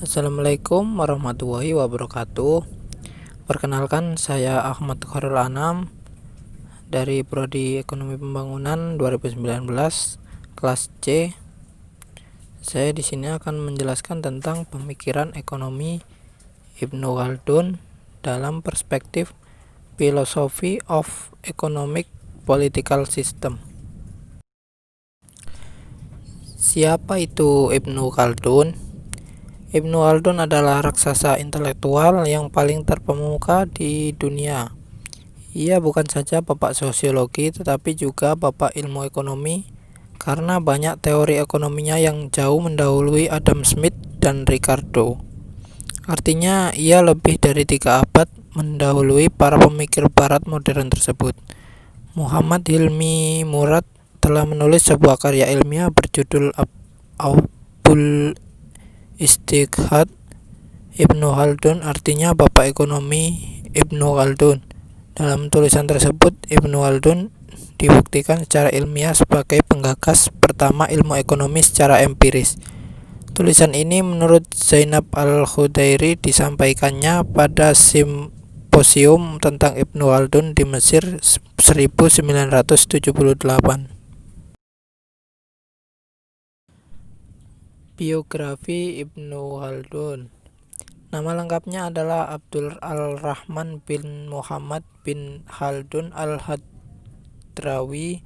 Assalamualaikum warahmatullahi wabarakatuh. Perkenalkan, saya Ahmad Khairul Anam dari Prodi Ekonomi Pembangunan 2019 kelas C. Saya di sini akan menjelaskan tentang pemikiran ekonomi Ibnu Khaldun dalam perspektif Philosophy of Economic Political System. Siapa itu Ibnu Khaldun? Ibnu Khaldun adalah raksasa intelektual yang paling terkemuka di dunia. Ia bukan saja bapak sosiologi tetapi juga bapak ilmu ekonomi karena banyak teori ekonominya yang jauh mendahului Adam Smith dan Ricardo. Artinya ia lebih dari 3 abad mendahului para pemikir barat modern tersebut. Muhammad Hilmi Murad telah menulis sebuah karya ilmiah berjudul Aubul Istiqhat Ibnu Khaldun, artinya bapak ekonomi Ibnu Khaldun. Dalam tulisan tersebut, Ibnu Khaldun dibuktikan secara ilmiah sebagai penggagas pertama ilmu ekonomi secara empiris. Tulisan ini menurut Zainab Al-Khudairi disampaikannya pada simposium tentang Ibnu Khaldun di Mesir 1978. Biografi Ibnu Khaldun. Nama lengkapnya adalah Abdul Al-Rahman bin Muhammad bin Khaldun Al-Hadrawi,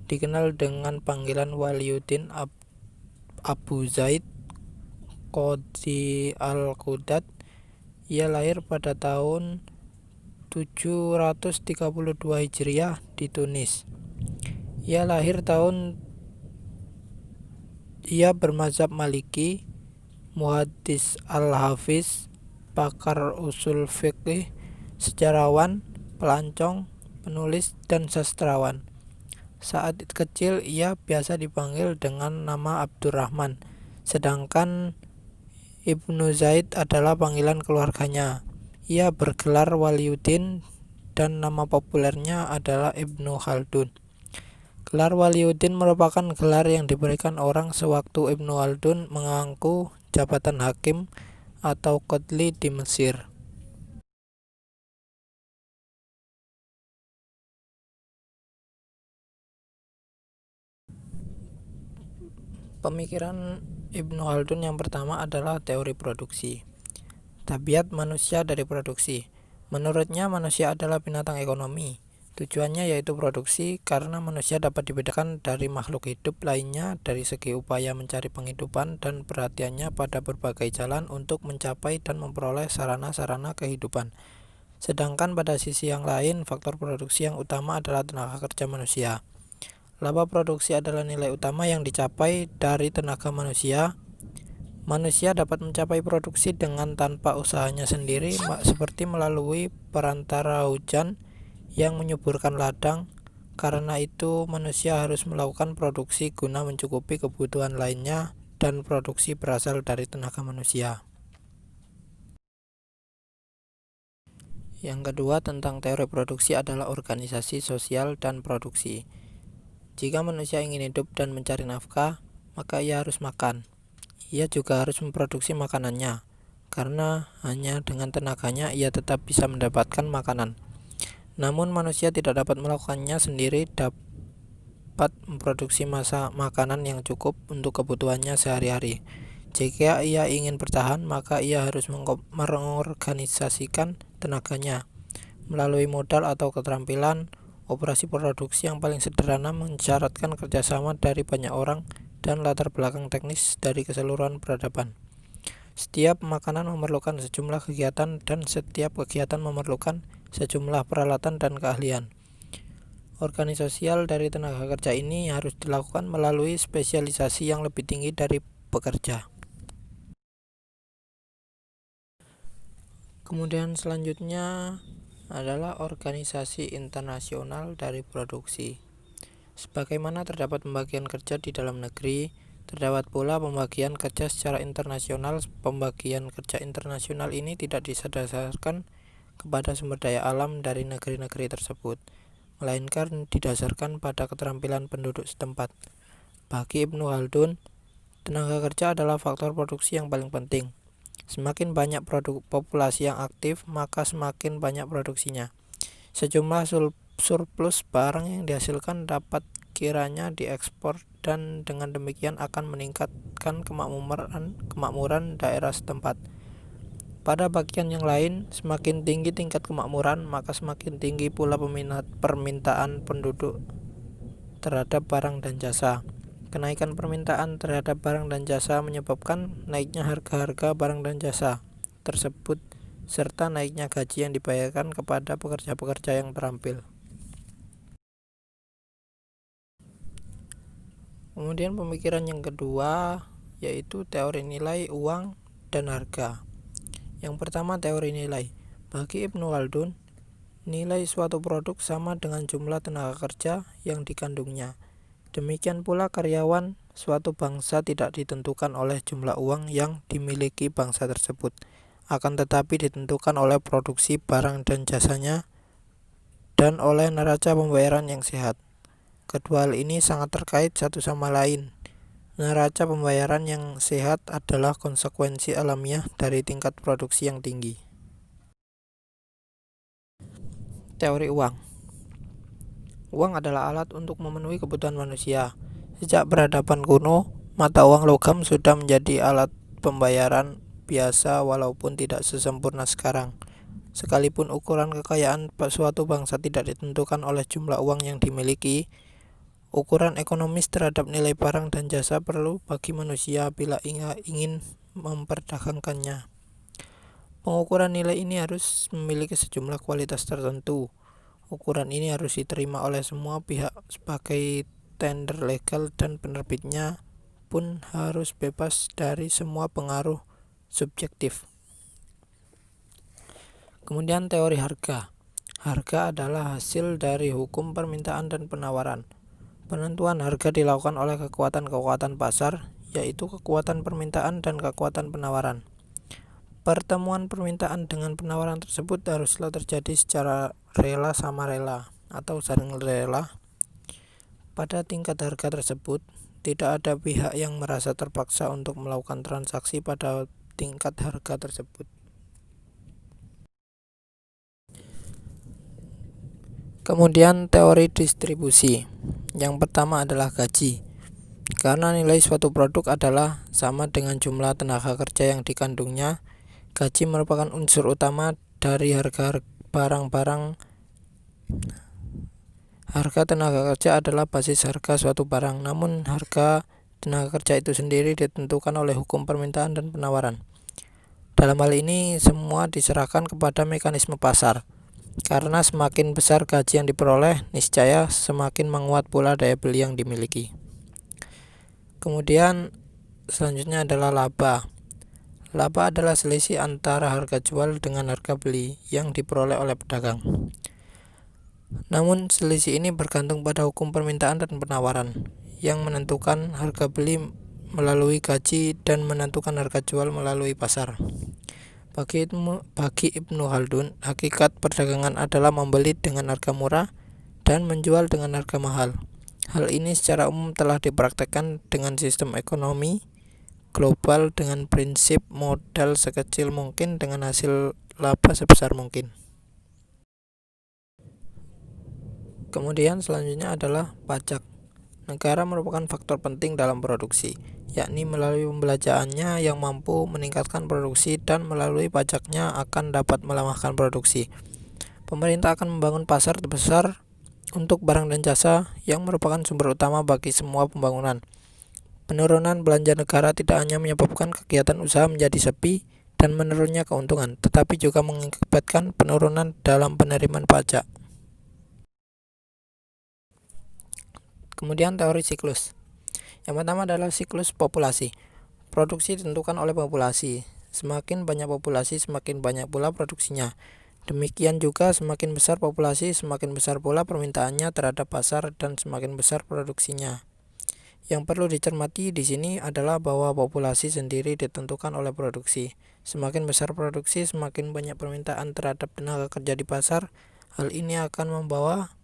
dikenal dengan panggilan Waliuddin Abu Zaid Qadhi Al-Qudat. Ia lahir pada tahun 732 Hijriah di Tunis. Ia bermazhab Maliki, muhaddis al-hafiz, pakar usul fikih, sejarawan, pelancong, penulis, dan sastrawan. Saat kecil ia biasa dipanggil dengan nama Abdurrahman, sedangkan Ibnu Zaid adalah panggilan keluarganya. Ia bergelar Waliuddin dan nama populernya adalah Ibnu Khaldun. Gelar Waliuddin merupakan gelar yang diberikan orang sewaktu Ibnu Khaldun mengampu jabatan hakim atau qadli di Mesir. Pemikiran Ibnu Khaldun yang pertama adalah teori produksi. Tabiat manusia dari produksi. Menurutnya manusia adalah binatang ekonomi. Tujuannya yaitu produksi karena manusia dapat dibedakan dari makhluk hidup lainnya dari segi upaya mencari penghidupan dan perhatiannya pada berbagai jalan untuk mencapai dan memperoleh sarana-sarana kehidupan. Sedangkan pada sisi yang lain, faktor produksi yang utama adalah tenaga kerja manusia. Laba produksi adalah nilai utama yang dicapai dari tenaga manusia. Manusia dapat mencapai produksi dengan tanpa usahanya sendiri, seperti melalui perantara hujan yang menyuburkan ladang. Karena itu, manusia harus melakukan produksi guna mencukupi kebutuhan lainnya, dan produksi berasal dari tenaga manusia. Yang kedua tentang teori produksi adalah organisasi sosial dan produksi. Jika manusia ingin hidup dan mencari nafkah, maka ia harus makan. Ia juga harus memproduksi makanannya, karena hanya dengan tenaganya ia tetap bisa mendapatkan makanan. Namun manusia tidak dapat melakukannya sendiri, dapat memproduksi makanan yang cukup untuk kebutuhannya sehari-hari. Jika ia ingin bertahan, maka ia harus mengorganisasikan tenaganya melalui modal atau keterampilan. Operasi produksi yang paling sederhana mensyaratkan kerjasama dari banyak orang dan latar belakang teknis dari keseluruhan peradaban. Setiap makanan memerlukan sejumlah kegiatan dan setiap kegiatan memerlukan sejumlah peralatan dan keahlian. Organisasi dari tenaga kerja ini harus dilakukan melalui spesialisasi yang lebih tinggi dari pekerja. Kemudian selanjutnya adalah organisasi internasional dari produksi. Sebagaimana terdapat pembagian kerja di dalam negeri, terdapat pula pembagian kerja secara internasional. Pembagian kerja internasional ini tidak didasarkan kepada sumber daya alam dari negeri-negeri tersebut, melainkan didasarkan pada keterampilan penduduk setempat. Bagi Ibnu Khaldun, tenaga kerja adalah faktor produksi yang paling penting. Semakin banyak populasi yang aktif, maka semakin banyak produksinya. Sejumlah surplus barang yang dihasilkan dapat kiranya diekspor dan dengan demikian akan meningkatkan kemakmuran daerah setempat. Pada bagian yang lain, semakin tinggi tingkat kemakmuran, maka semakin tinggi pula permintaan penduduk terhadap barang dan jasa. Kenaikan permintaan terhadap barang dan jasa menyebabkan naiknya harga-harga barang dan jasa tersebut serta naiknya gaji yang dibayarkan kepada pekerja-pekerja yang terampil. Kemudian pemikiran yang kedua yaitu teori nilai uang dan harga. Yang pertama, teori nilai. Bagi Ibnu Khaldun, nilai suatu produk sama dengan jumlah tenaga kerja yang dikandungnya. Demikian pula karyawan suatu bangsa tidak ditentukan oleh jumlah uang yang dimiliki bangsa tersebut, akan tetapi ditentukan oleh produksi barang dan jasanya dan oleh neraca pembayaran yang sehat. Kedua hal ini sangat terkait satu sama lain. Neraca pembayaran yang sehat adalah konsekuensi alamiah dari tingkat produksi yang tinggi. Teori uang. Uang adalah alat untuk memenuhi kebutuhan manusia. Sejak peradaban kuno, mata uang logam sudah menjadi alat pembayaran biasa walaupun tidak sesempurna sekarang. Sekalipun ukuran kekayaan suatu bangsa tidak ditentukan oleh jumlah uang yang dimiliki, ukuran ekonomis terhadap nilai barang dan jasa perlu bagi manusia bila ingin memperdagangkannya. Pengukuran nilai ini harus memiliki sejumlah kualitas tertentu. Ukuran ini harus diterima oleh semua pihak sebagai tender legal dan penerbitnya pun harus bebas dari semua pengaruh subjektif. Kemudian teori harga. Harga adalah hasil dari hukum permintaan dan penawaran. Penentuan harga dilakukan oleh kekuatan-kekuatan pasar, yaitu kekuatan permintaan dan kekuatan penawaran. Pertemuan permintaan dengan penawaran tersebut haruslah terjadi secara rela sama rela atau saling rela. Pada tingkat harga tersebut, tidak ada pihak yang merasa terpaksa untuk melakukan transaksi pada tingkat harga tersebut. Kemudian teori distribusi. Yang pertama adalah gaji. Karena nilai suatu produk adalah sama dengan jumlah tenaga kerja yang dikandungnya, gaji merupakan unsur utama dari harga barang-barang. Harga tenaga kerja adalah basis harga suatu barang, namun harga tenaga kerja itu sendiri ditentukan oleh hukum permintaan dan penawaran. Dalam hal ini, semua diserahkan kepada mekanisme pasar. Karena semakin besar gaji yang diperoleh, niscaya semakin menguat pula daya beli yang dimiliki. Kemudian selanjutnya adalah laba. Laba adalah selisih antara harga jual dengan harga beli yang diperoleh oleh pedagang. Namun selisih ini bergantung pada hukum permintaan dan penawaran yang menentukan harga beli melalui gaji dan menentukan harga jual melalui pasar. Bagi Ibnu Khaldun, hakikat perdagangan adalah membeli dengan harga murah dan menjual dengan harga mahal. Hal ini secara umum telah dipraktekkan dengan sistem ekonomi global dengan prinsip modal sekecil mungkin dengan hasil laba sebesar mungkin. Kemudian selanjutnya adalah pajak. Negara merupakan faktor penting dalam produksi, yakni melalui pembelanjaannya yang mampu meningkatkan produksi dan melalui pajaknya akan dapat melemahkan produksi. Pemerintah akan membangun pasar terbesar untuk barang dan jasa yang merupakan sumber utama bagi semua pembangunan. Penurunan belanja negara tidak hanya menyebabkan kegiatan usaha menjadi sepi dan menurunnya keuntungan, tetapi juga mengakibatkan penurunan dalam penerimaan pajak. Kemudian teori siklus. Yang pertama adalah siklus populasi. Produksi ditentukan oleh populasi. Semakin banyak populasi, semakin banyak pula produksinya. Demikian juga semakin besar populasi, semakin besar pula permintaannya terhadap pasar dan semakin besar produksinya. Yang perlu dicermati di sini adalah bahwa populasi sendiri ditentukan oleh produksi. Semakin besar produksi, semakin banyak permintaan terhadap tenaga kerja di pasar. Hal ini akan membawa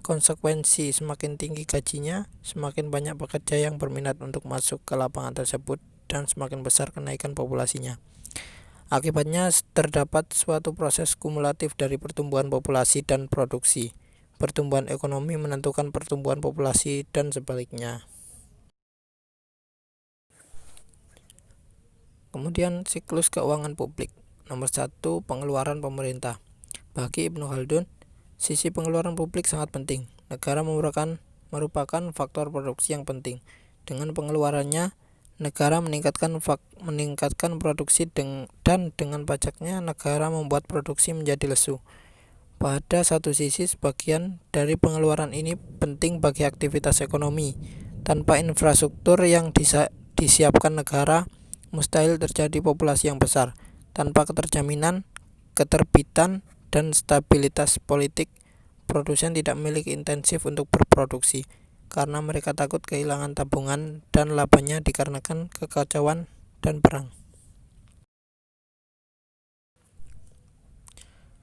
konsekuensi semakin tinggi gajinya, semakin banyak pekerja yang berminat untuk masuk ke lapangan tersebut dan semakin besar kenaikan populasinya. Akibatnya terdapat suatu proses kumulatif dari pertumbuhan populasi dan produksi. Pertumbuhan ekonomi menentukan pertumbuhan populasi dan sebaliknya. Kemudian siklus keuangan publik. Nomor 1, pengeluaran pemerintah. Bagi Ibnu Khaldun, sisi pengeluaran publik sangat penting. Negara merupakan faktor produksi yang penting. Dengan pengeluarannya, negara meningkatkan produksi dan dengan pajaknya negara membuat produksi menjadi lesu. Pada satu sisi, sebagian dari pengeluaran ini penting bagi aktivitas ekonomi. Tanpa infrastruktur yang disiapkan negara, mustahil terjadi populasi yang besar. Tanpa keterjaminan, keterbitan, dan stabilitas politik, produsen tidak memiliki intensif untuk berproduksi, karena mereka takut kehilangan tabungan dan labanya dikarenakan kekacauan dan perang.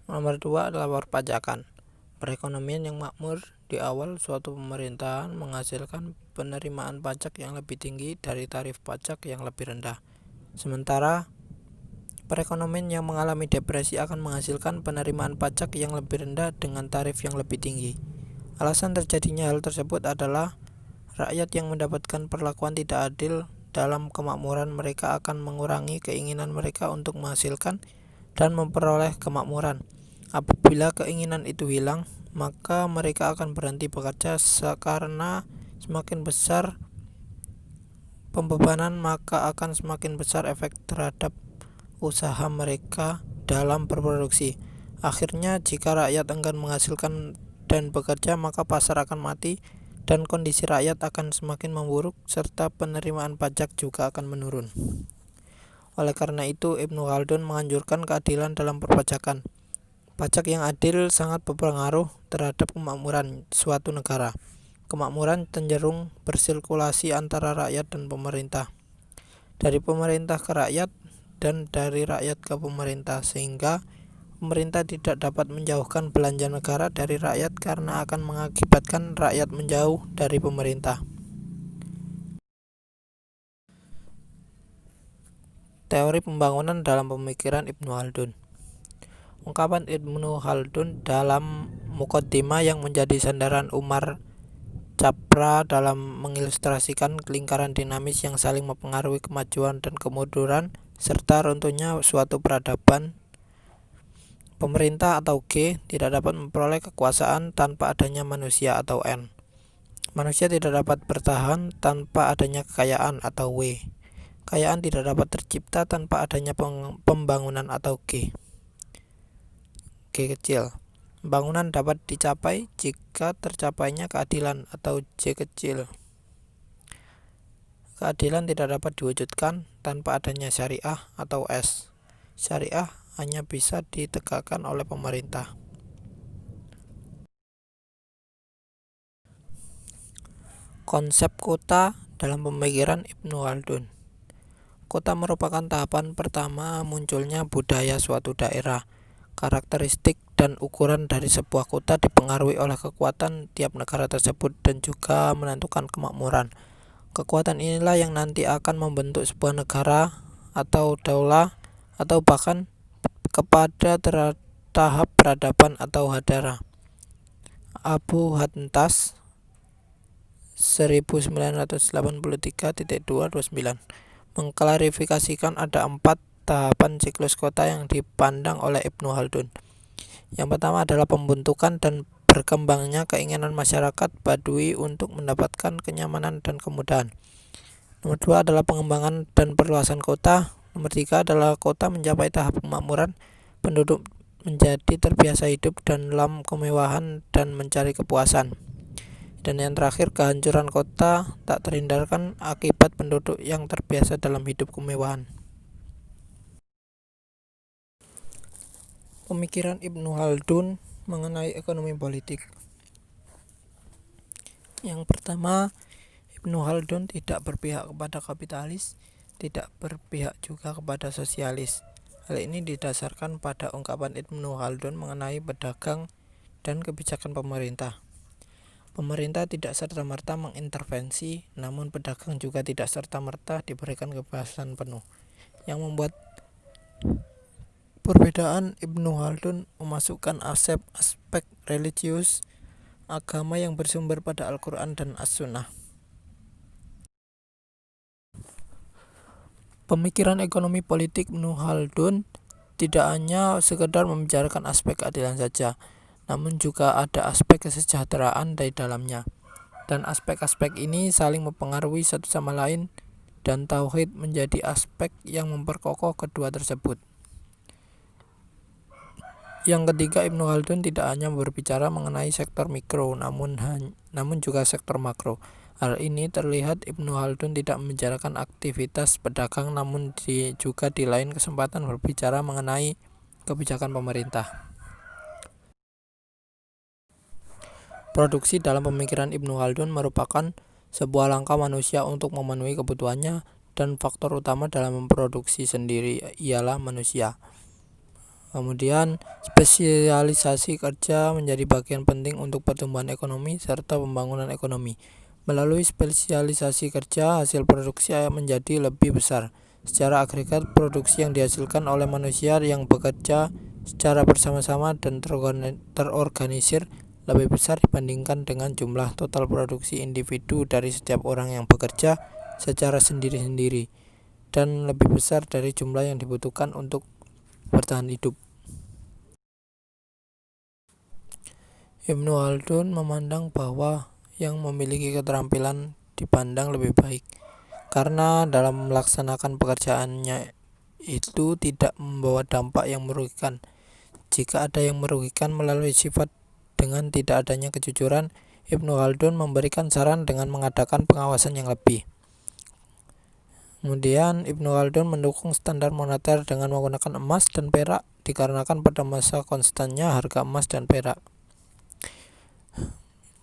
Nomor 2 adalah perpajakan. Perekonomian yang makmur di awal suatu pemerintahan menghasilkan penerimaan pajak yang lebih tinggi dari tarif pajak yang lebih rendah. Sementara perekonomian yang mengalami depresi akan menghasilkan penerimaan pajak yang lebih rendah dengan tarif yang lebih tinggi. Alasan terjadinya hal tersebut adalah rakyat yang mendapatkan perlakuan tidak adil dalam kemakmuran mereka akan mengurangi keinginan mereka untuk menghasilkan dan memperoleh kemakmuran. Apabila keinginan itu hilang, maka mereka akan berhenti bekerja karena semakin besar pembebanan, maka akan semakin besar efek terhadap usaha mereka dalam berproduksi. Akhirnya, jika rakyat enggan menghasilkan dan bekerja, maka pasar akan mati dan kondisi rakyat akan semakin memburuk serta penerimaan pajak juga akan menurun. Oleh karena itu, Ibnu Khaldun menganjurkan keadilan dalam perpajakan. Pajak yang adil sangat berpengaruh terhadap kemakmuran suatu negara. Kemakmuran cenderung bersirkulasi antara rakyat dan pemerintah, dari pemerintah ke rakyat, dan dari rakyat ke pemerintah, sehingga pemerintah tidak dapat menjauhkan belanja negara dari rakyat karena akan mengakibatkan rakyat menjauh dari pemerintah. Teori pembangunan dalam pemikiran Ibnu Khaldun. Ungkapan Ibnu Khaldun dalam Muqaddimah yang menjadi sandaran Umar Capra dalam mengilustrasikan lingkaran dinamis yang saling mempengaruhi kemajuan dan kemunduran serta runtuhnya suatu peradaban. Pemerintah atau G tidak dapat memperoleh kekuasaan tanpa adanya manusia atau N. Manusia tidak dapat bertahan tanpa adanya kekayaan atau W. Kekayaan tidak dapat tercipta tanpa adanya pembangunan atau G. G kecil. Pembangunan dapat dicapai jika tercapainya keadilan atau J kecil. Keadilan tidak dapat diwujudkan tanpa adanya syariah atau S. Syariah hanya bisa ditegakkan oleh pemerintah. Konsep kota dalam pemikiran Ibnu Khaldun. Kota merupakan tahapan pertama munculnya budaya suatu daerah. Karakteristik dan ukuran dari sebuah kota dipengaruhi oleh kekuatan tiap negara tersebut dan juga menentukan kemakmuran. Kekuatan inilah yang nanti akan membentuk sebuah negara atau daulah atau bahkan kepada tahap peradaban atau hadara. Abu Hantas 1983.229 mengklarifikasikan ada 4 tahapan siklus kota yang dipandang oleh Ibnu Khaldun. Yang pertama adalah pembentukan dan berkembangnya keinginan masyarakat Badui untuk mendapatkan kenyamanan dan kemudahan. Nomor 2 adalah pengembangan dan perluasan kota. Nomor 3 adalah kota mencapai tahap kemakmuran, penduduk menjadi terbiasa hidup dalam kemewahan dan mencari kepuasan. Dan yang terakhir, kehancuran kota tak terhindarkan akibat penduduk yang terbiasa dalam hidup kemewahan. Pemikiran Ibnu Khaldun mengenai ekonomi politik. Yang pertama, Ibnu Khaldun tidak berpihak kepada kapitalis, tidak berpihak juga kepada sosialis. Hal ini didasarkan pada ungkapan Ibnu Khaldun mengenai pedagang dan kebijakan pemerintah. Pemerintah tidak serta-merta mengintervensi, namun pedagang juga tidak serta-merta diberikan kebebasan penuh. Yang membuat Perbedaan Ibnu Khaldun memasukkan aspek religius agama yang bersumber pada Al-Quran dan As-Sunnah. Pemikiran ekonomi politik Ibnu Khaldun tidak hanya sekedar membicarakan aspek keadilan saja, namun juga ada aspek kesejahteraan di dalamnya. Dan aspek-aspek ini saling mempengaruhi satu sama lain, dan tauhid menjadi aspek yang memperkokoh kedua tersebut. Yang ketiga, Ibnu Khaldun tidak hanya berbicara mengenai sektor mikro, namun juga sektor makro. Hal ini terlihat Ibnu Khaldun tidak membicarakan aktivitas pedagang, namun juga di lain kesempatan berbicara mengenai kebijakan pemerintah. Produksi dalam pemikiran Ibnu Khaldun merupakan sebuah langkah manusia untuk memenuhi kebutuhannya, dan faktor utama dalam memproduksi sendiri ialah manusia. Kemudian, spesialisasi kerja menjadi bagian penting untuk pertumbuhan ekonomi serta pembangunan ekonomi. Melalui spesialisasi kerja, hasil produksi menjadi lebih besar. Secara agregat, produksi yang dihasilkan oleh manusia yang bekerja secara bersama-sama dan terorganisir lebih besar dibandingkan dengan jumlah total produksi individu dari setiap orang yang bekerja secara sendiri-sendiri, dan lebih besar dari jumlah yang dibutuhkan untuk bertahan hidup. Ibnu Khaldun memandang bahwa yang memiliki keterampilan dipandang lebih baik, karena dalam melaksanakan pekerjaannya itu tidak membawa dampak yang merugikan. Jika ada yang merugikan melalui sifat dengan tidak adanya kejujuran, Ibnu Khaldun memberikan saran dengan mengadakan pengawasan yang lebih. Kemudian Ibnu Khaldun mendukung standar moneter dengan menggunakan emas dan perak dikarenakan pada masa konstannya harga emas dan perak.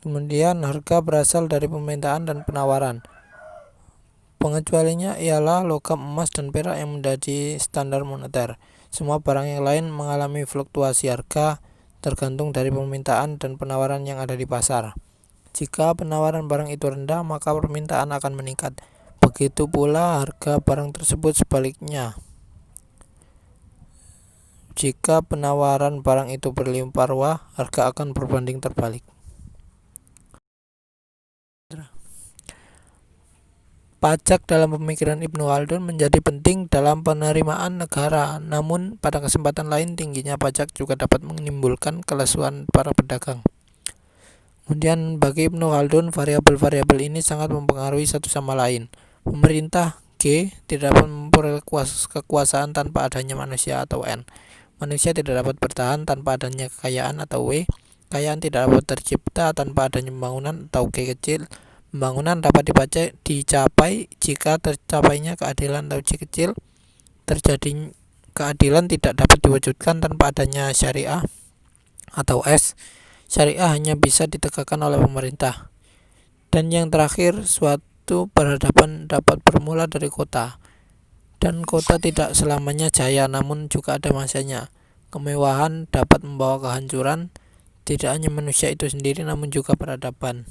Kemudian harga berasal dari permintaan dan penawaran. Pengecualinya ialah logam emas dan perak yang menjadi standar moneter. Semua barang yang lain mengalami fluktuasi harga tergantung dari permintaan dan penawaran yang ada di pasar. Jika penawaran barang itu rendah, maka permintaan akan meningkat. Begitu pula harga barang tersebut sebaliknya. Jika penawaran barang itu berlimpah ruah, harga akan berbanding terbalik. Pajak dalam pemikiran Ibnu Khaldun menjadi penting dalam penerimaan negara, namun pada kesempatan lain tingginya pajak juga dapat menimbulkan kelesuan para pedagang. Kemudian bagi Ibnu Khaldun, variabel-variabel ini sangat mempengaruhi satu sama lain. Pemerintah G tidak dapat memperoleh kekuasaan tanpa adanya manusia atau N. Manusia tidak dapat bertahan tanpa adanya kekayaan atau W. Kekayaan tidak dapat tercipta tanpa adanya pembangunan atau G kecil. Pembangunan dapat dicapai jika tercapainya keadilan atau C kecil. Terjadi keadilan tidak dapat diwujudkan tanpa adanya syariah atau S. Syariah hanya bisa ditegakkan oleh pemerintah. Dan yang terakhir, suatu peradaban dapat bermula dari kota. Dan kota tidak selamanya jaya, namun juga ada masanya. Kemewahan dapat membawa kehancuran, tidak hanya manusia itu sendiri namun juga peradaban.